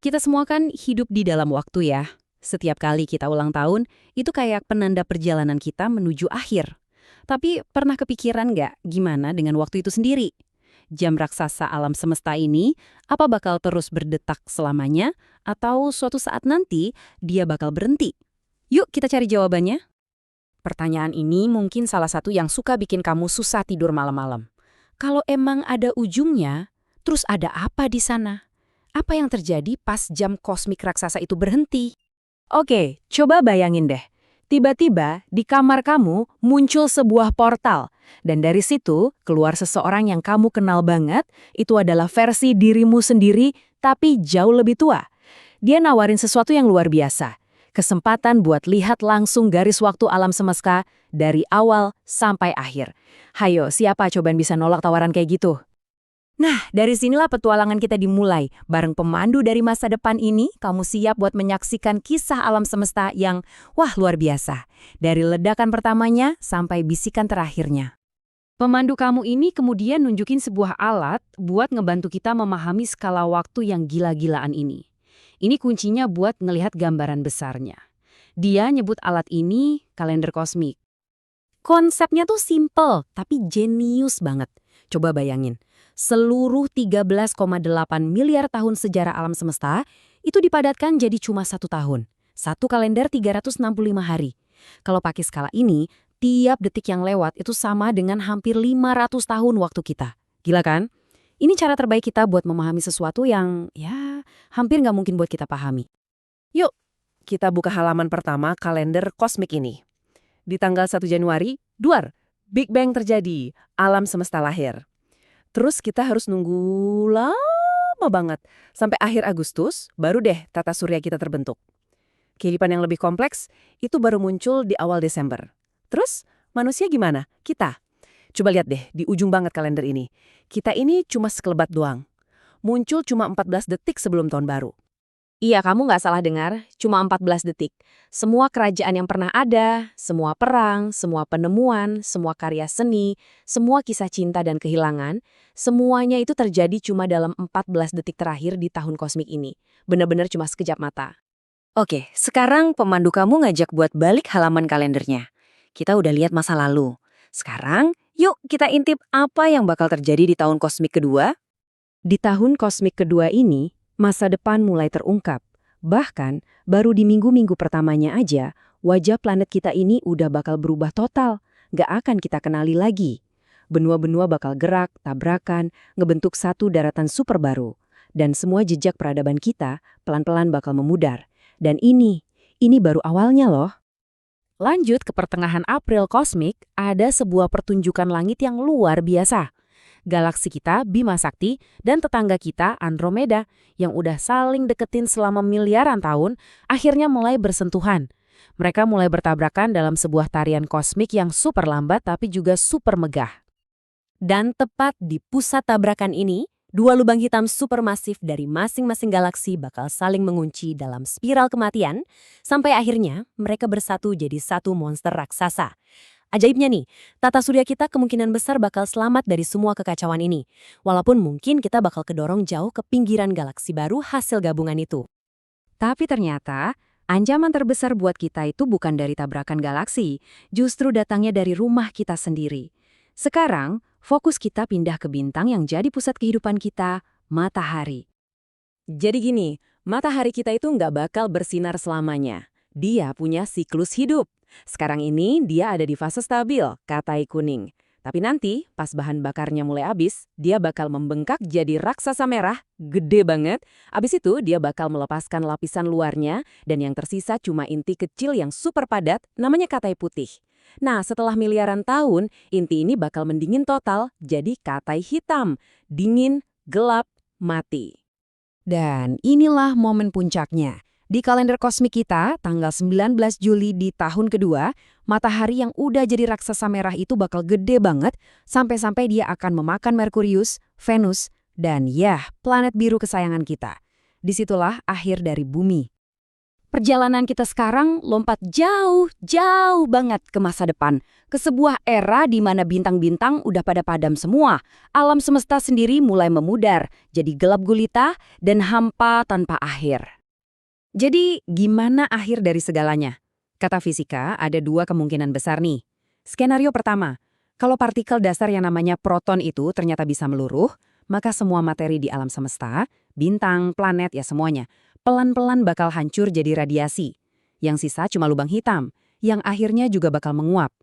Kita semua kan hidup di dalam waktu ya. Setiap kali kita ulang tahun, itu kayak penanda perjalanan kita menuju akhir. Tapi pernah kepikiran nggak gimana dengan waktu itu sendiri? Jam raksasa alam semesta ini, apa bakal terus berdetak selamanya? Atau suatu saat nanti, dia bakal berhenti? Yuk kita cari jawabannya. Pertanyaan ini mungkin salah satu yang suka bikin kamu susah tidur malam-malam. Kalau emang ada ujungnya, terus ada apa di sana? Apa yang terjadi pas jam kosmik raksasa itu berhenti? Oke, coba bayangin deh. Tiba-tiba di kamar kamu muncul sebuah portal. Dan dari situ keluar seseorang yang kamu kenal banget, itu adalah versi dirimu sendiri tapi jauh lebih tua. Dia nawarin sesuatu yang luar biasa. Kesempatan buat lihat langsung garis waktu alam semesta dari awal sampai akhir. Hayo, siapa coba yang bisa nolak tawaran kayak gitu? Nah, dari sinilah petualangan kita dimulai. Bareng pemandu dari masa depan ini, kamu siap buat menyaksikan kisah alam semesta yang, wah, luar biasa. Dari ledakan pertamanya sampai bisikan terakhirnya. Pemandu kamu ini kemudian nunjukin sebuah alat buat ngebantu kita memahami skala waktu yang gila-gilaan ini. Ini kuncinya buat ngelihat gambaran besarnya. Dia nyebut alat ini kalender kosmik. Konsepnya tuh simple, tapi jenius banget. Coba bayangin, seluruh 13,8 miliar tahun sejarah alam semesta itu dipadatkan jadi cuma 1 tahun. Satu kalender 365 hari. Kalau pakai skala ini, tiap detik yang lewat itu sama dengan hampir 500 tahun waktu kita. Gila kan? Ini cara terbaik kita buat memahami sesuatu yang, ya, hampir nggak mungkin buat kita pahami. Yuk, kita buka halaman pertama kalender kosmik ini. Di tanggal 1 Januari, duar, Big Bang terjadi, alam semesta lahir. Terus kita harus nunggu lama banget. Sampai akhir Agustus, baru deh tata surya kita terbentuk. Kehidupan yang lebih kompleks, itu baru muncul di awal Desember. Terus, manusia gimana? Kita. Coba lihat deh, di ujung banget kalender ini. Kita ini cuma sekelebat doang. Muncul cuma 14 detik sebelum tahun baru. Iya, kamu nggak salah dengar, cuma 14 detik. Semua kerajaan yang pernah ada, semua perang, semua penemuan, semua karya seni, semua kisah cinta dan kehilangan, semuanya itu terjadi cuma dalam 14 detik terakhir di tahun kosmik ini. Benar-benar cuma sekejap mata. Oke, sekarang pemandu kamu ngajak buat balik halaman kalendernya. Kita udah lihat masa lalu. Sekarang, yuk kita intip apa yang bakal terjadi di tahun kosmik kedua. Di tahun kosmik kedua ini, masa depan mulai terungkap. Bahkan, baru di minggu-minggu pertamanya aja, wajah planet kita ini udah bakal berubah total. Gak akan kita kenali lagi. Benua-benua bakal gerak, tabrakan, ngebentuk satu daratan super baru. Dan semua jejak peradaban kita pelan-pelan bakal memudar. Dan ini baru awalnya loh. Lanjut ke pertengahan April kosmik, ada sebuah pertunjukan langit yang luar biasa. Galaksi kita, Bima Sakti, dan tetangga kita, Andromeda, yang udah saling deketin selama miliaran tahun, akhirnya mulai bersentuhan. Mereka mulai bertabrakan dalam sebuah tarian kosmik yang super lambat tapi juga super megah. Dan tepat di pusat tabrakan ini, dua lubang hitam supermasif dari masing-masing galaksi bakal saling mengunci dalam spiral kematian, sampai akhirnya mereka bersatu jadi satu monster raksasa. Ajaibnya nih, tata surya kita kemungkinan besar bakal selamat dari semua kekacauan ini. Walaupun mungkin kita bakal kedorong jauh ke pinggiran galaksi baru hasil gabungan itu. Tapi ternyata, ancaman terbesar buat kita itu bukan dari tabrakan galaksi, justru datangnya dari rumah kita sendiri. Sekarang, fokus kita pindah ke bintang yang jadi pusat kehidupan kita, matahari. Jadi gini, matahari kita itu nggak bakal bersinar selamanya. Dia punya siklus hidup. Sekarang ini dia ada di fase stabil, katai kuning. Tapi nanti, pas bahan bakarnya mulai habis, dia bakal membengkak jadi raksasa merah, gede banget. Abis itu, dia bakal melepaskan lapisan luarnya, dan yang tersisa cuma inti kecil yang super padat, namanya katai putih. Nah, setelah miliaran tahun, inti ini bakal mendingin total, jadi katai hitam. Dingin, gelap, mati. Dan inilah momen puncaknya. Di kalender kosmik kita, tanggal 19 Juli di tahun kedua, matahari yang udah jadi raksasa merah itu bakal gede banget, sampai-sampai dia akan memakan Merkurius, Venus, dan ya, planet biru kesayangan kita. Disitulah akhir dari bumi. Perjalanan kita sekarang lompat jauh banget ke masa depan. Ke sebuah era di mana bintang-bintang udah pada padam semua. Alam semesta sendiri mulai memudar, jadi gelap gulita dan hampa tanpa akhir. Jadi, gimana akhir dari segalanya? Kata fisika, ada dua kemungkinan besar nih. Skenario pertama, kalau partikel dasar yang namanya proton itu ternyata bisa meluruh, maka semua materi di alam semesta, bintang, planet, ya semuanya, pelan-pelan bakal hancur jadi radiasi. Yang sisa cuma lubang hitam, yang akhirnya juga bakal menguap.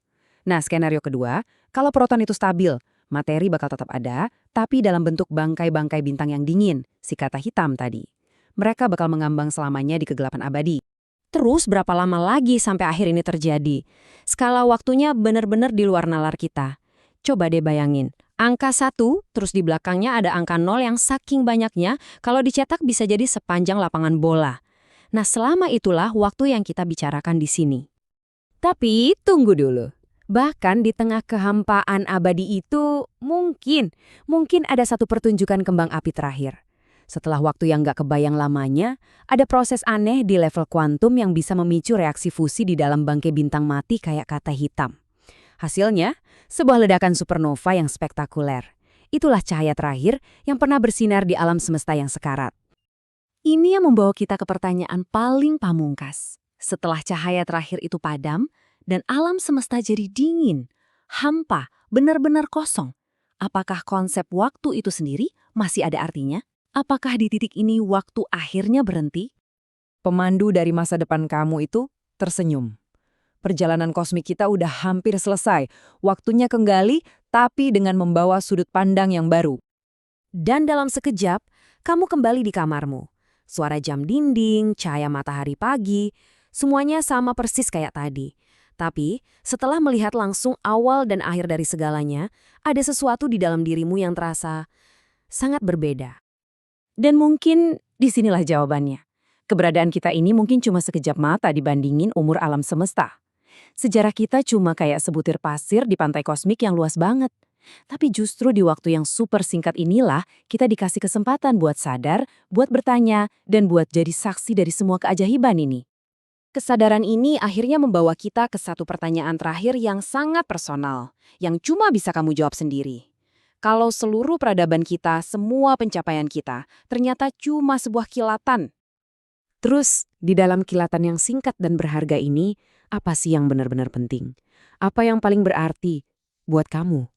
Nah, skenario kedua, kalau proton itu stabil, materi bakal tetap ada, tapi dalam bentuk bangkai-bangkai bintang yang dingin, si kata hitam tadi. Mereka bakal mengambang selamanya di kegelapan abadi. Terus berapa lama lagi sampai akhir ini terjadi? Skala waktunya benar-benar di luar nalar kita. Coba deh bayangin, angka 1, terus di belakangnya ada angka 0 yang saking banyaknya, kalau dicetak bisa jadi sepanjang lapangan bola. Nah, selama itulah waktu yang kita bicarakan di sini. Tapi tunggu dulu. Bahkan di tengah kehampaan abadi itu, mungkin ada satu pertunjukan kembang api terakhir. Setelah waktu yang nggak kebayang lamanya, ada proses aneh di level kuantum yang bisa memicu reaksi fusi di dalam bangkai bintang mati kayak kata hitam. Hasilnya, sebuah ledakan supernova yang spektakuler. Itulah cahaya terakhir yang pernah bersinar di alam semesta yang sekarat. Ini yang membawa kita ke pertanyaan paling pamungkas. Setelah cahaya terakhir itu padam, dan alam semesta jadi dingin, hampa, benar-benar kosong. Apakah konsep waktu itu sendiri masih ada artinya? Apakah di titik ini waktu akhirnya berhenti? Pemandu dari masa depan kamu itu tersenyum. Perjalanan kosmik kita udah hampir selesai. Waktunya kembali, tapi dengan membawa sudut pandang yang baru. Dan dalam sekejap, kamu kembali di kamarmu. Suara jam dinding, cahaya matahari pagi, semuanya sama persis kayak tadi. Tapi, setelah melihat langsung awal dan akhir dari segalanya, ada sesuatu di dalam dirimu yang terasa sangat berbeda. Dan mungkin disinilah jawabannya. Keberadaan kita ini mungkin cuma sekejap mata dibandingin umur alam semesta. Sejarah kita cuma kayak sebutir pasir di pantai kosmik yang luas banget. Tapi justru di waktu yang super singkat inilah kita dikasih kesempatan buat sadar, buat bertanya, dan buat jadi saksi dari semua keajaiban ini. Kesadaran ini akhirnya membawa kita ke satu pertanyaan terakhir yang sangat personal, yang cuma bisa kamu jawab sendiri. Kalau seluruh peradaban kita, semua pencapaian kita, ternyata cuma sebuah kilatan. Terus, di dalam kilatan yang singkat dan berharga ini, apa sih yang benar-benar penting? Apa yang paling berarti buat kamu?